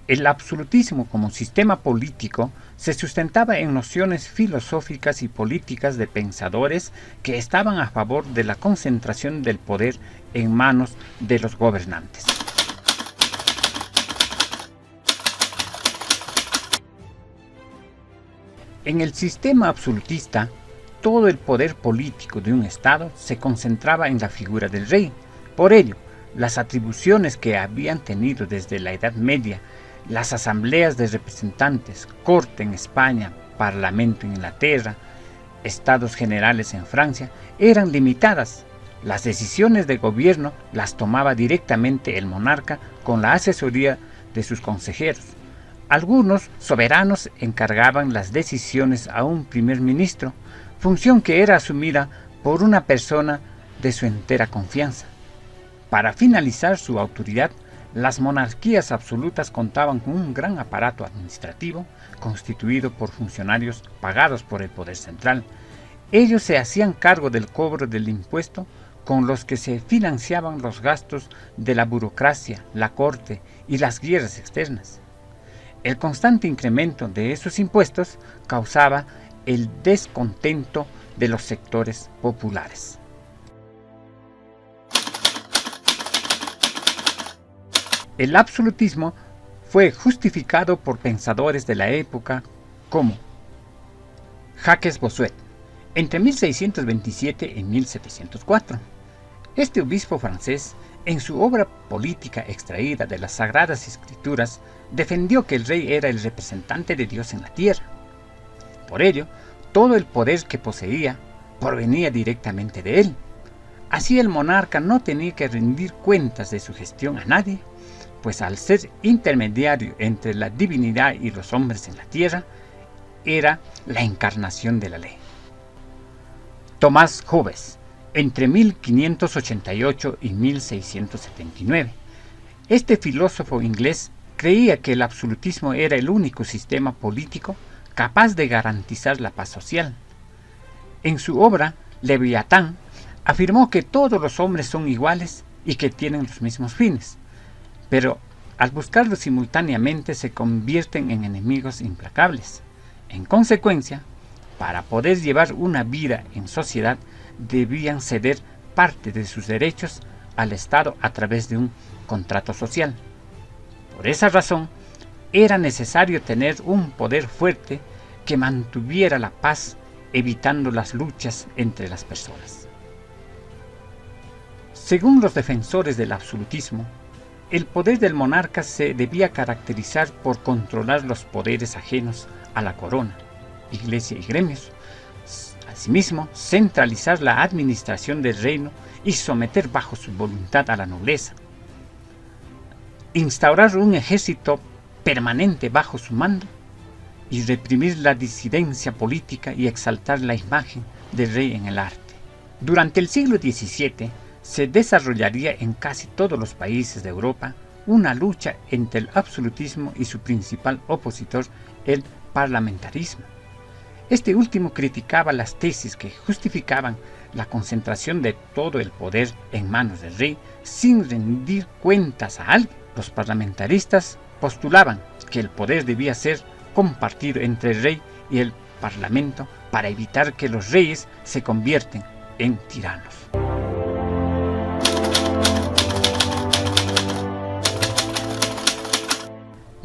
El absolutismo como sistema político se sustentaba en nociones filosóficas y políticas de pensadores que estaban a favor de la concentración del poder en manos de los gobernantes. En el sistema absolutista, todo el poder político de un Estado se concentraba en la figura del rey. Por ello, las atribuciones que habían tenido desde la Edad Media las asambleas de representantes, corte en España, parlamento en Inglaterra, estados generales en Francia, eran limitadas. Las decisiones de gobierno las tomaba directamente el monarca con la asesoría de sus consejeros. Algunos soberanos encargaban las decisiones a un primer ministro, función que era asumida por una persona de su entera confianza. Para finalizar su autoridad, las monarquías absolutas contaban con un gran aparato administrativo constituido por funcionarios pagados por el poder central. Ellos se hacían cargo del cobro del impuesto con los que se financiaban los gastos de la burocracia, la corte y las guerras externas. El constante incremento de esos impuestos causaba el descontento de los sectores populares. El absolutismo fue justificado por pensadores de la época como Jacques Bossuet, entre 1627 y 1704. Este obispo francés, en su obra política extraída de las Sagradas Escrituras, defendió que el rey era el representante de Dios en la tierra. Por ello, todo el poder que poseía provenía directamente de él. Así el monarca no tenía que rendir cuentas de su gestión a nadie, pues al ser intermediario entre la divinidad y los hombres en la tierra, era la encarnación de la ley. Tomás Hobbes, entre 1588 y 1679. Este filósofo inglés creía que el absolutismo era el único sistema político capaz de garantizar la paz social. En su obra, Leviatán, afirmó que todos los hombres son iguales y que tienen los mismos fines, pero al buscarlos simultáneamente se convierten en enemigos implacables. En consecuencia, para poder llevar una vida en sociedad, debían ceder parte de sus derechos al Estado a través de un contrato social. Por esa razón, era necesario tener un poder fuerte que mantuviera la paz, evitando las luchas entre las personas. Según los defensores del absolutismo, el poder del monarca se debía caracterizar por controlar los poderes ajenos a la corona, iglesia y gremios. Asimismo, centralizar la administración del reino y someter bajo su voluntad a la nobleza. Instaurar un ejército permanente bajo su mando y reprimir la disidencia política y exaltar la imagen del rey en el arte. Durante el siglo XVII se desarrollaría en casi todos los países de Europa una lucha entre el absolutismo y su principal opositor, el parlamentarismo. Este último criticaba las tesis que justificaban la concentración de todo el poder en manos del rey sin rendir cuentas a alguien. Los parlamentaristas postulaban que el poder debía ser compartido entre el rey y el parlamento para evitar que los reyes se convierten en tiranos.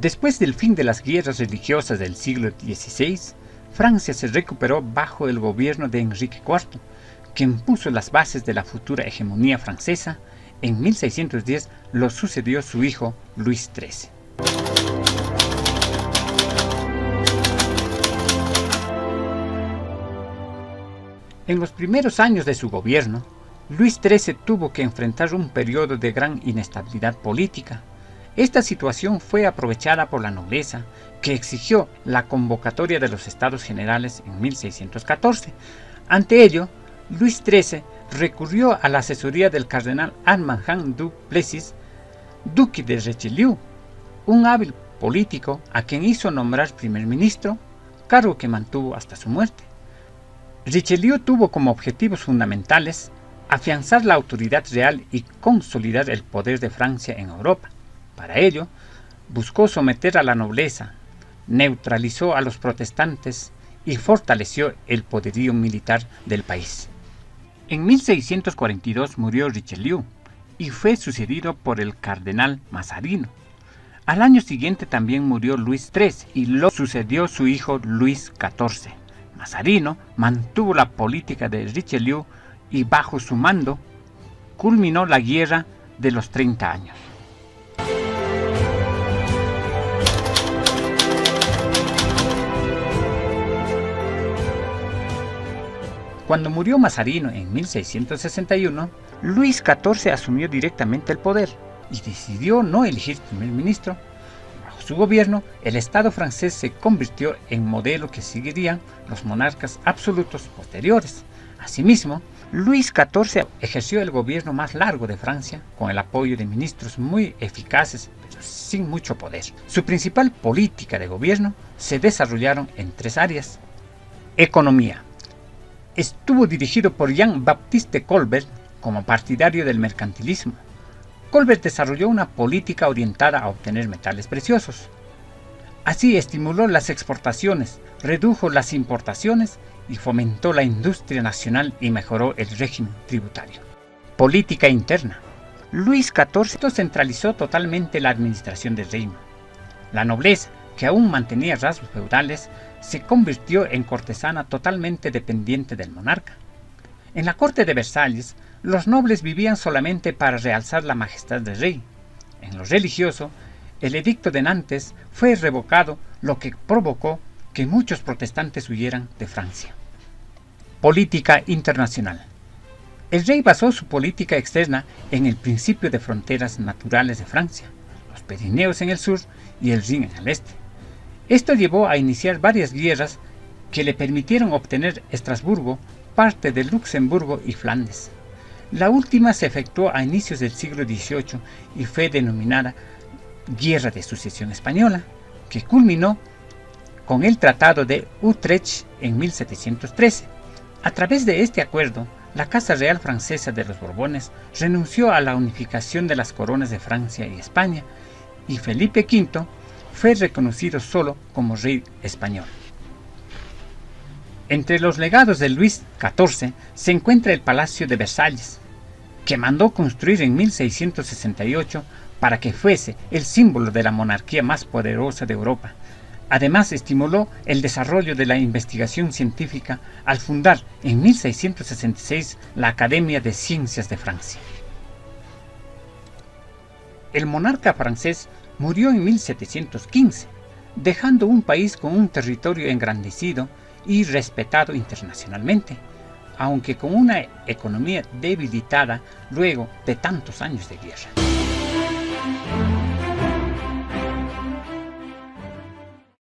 Después del fin de las guerras religiosas del siglo XVI, Francia se recuperó bajo el gobierno de Enrique IV, quien puso las bases de la futura hegemonía francesa. En 1610 lo sucedió su hijo Luis XIII. En los primeros años de su gobierno, Luis XIII tuvo que enfrentar un periodo de gran inestabilidad política. Esta situación fue aprovechada por la nobleza, que exigió la convocatoria de los Estados Generales en 1614. Ante ello, Luis XIII recurrió a la asesoría del cardenal Armand du Plessis, duque de Richelieu, un hábil político a quien hizo nombrar primer ministro, cargo que mantuvo hasta su muerte. Richelieu tuvo como objetivos fundamentales afianzar la autoridad real y consolidar el poder de Francia en Europa. Para ello, buscó someter a la nobleza, neutralizó a los protestantes y fortaleció el poderío militar del país. En 1642 murió Richelieu y fue sucedido por el cardenal Mazarino. Al año siguiente también murió Luis XIII y lo sucedió su hijo Luis XIV. Mazarino mantuvo la política de Richelieu y bajo su mando culminó la Guerra de los 30 años. Cuando murió Mazarino en 1661, Luis XIV asumió directamente el poder y decidió no elegir primer ministro. Bajo su gobierno, el Estado francés se convirtió en modelo que seguirían los monarcas absolutos posteriores. Asimismo, Luis XIV ejerció el gobierno más largo de Francia, con el apoyo de ministros muy eficaces, pero sin mucho poder. Su principal política de gobierno se desarrollaron en 3 áreas. Economía. Estuvo dirigido por Jean-Baptiste Colbert como partidario del mercantilismo. Colbert desarrolló una política orientada a obtener metales preciosos. Así estimuló las exportaciones, redujo las importaciones y fomentó la industria nacional y mejoró el régimen tributario. Política interna. Luis XIV centralizó totalmente la administración del reino. La nobleza, que aún mantenía rasgos feudales, se convirtió en cortesana totalmente dependiente del monarca. En la corte de Versalles, los nobles vivían solamente para realzar la majestad del rey. En lo religioso, el edicto de Nantes fue revocado, lo que provocó que muchos protestantes huyeran de Francia. Política internacional. El rey basó su política externa en el principio de fronteras naturales de Francia, los Pirineos en el sur y el Rin en el este. Esto llevó a iniciar varias guerras que le permitieron obtener Estrasburgo, parte de Luxemburgo y Flandes. La última se efectuó a inicios del siglo XVIII y fue denominada Guerra de Sucesión Española, que culminó con el Tratado de Utrecht en 1713. A través de este acuerdo, la Casa Real Francesa de los Borbones renunció a la unificación de las coronas de Francia y España, y Felipe V fue reconocido solo como rey español. Entre los legados de Luis XIV se encuentra el Palacio de Versalles, que mandó construir en 1668 para que fuese el símbolo de la monarquía más poderosa de Europa. Además, estimuló el desarrollo de la investigación científica al fundar en 1666 la Academia de Ciencias de Francia. El monarca francés murió en 1715, dejando un país con un territorio engrandecido y respetado internacionalmente, aunque con una economía debilitada luego de tantos años de guerra.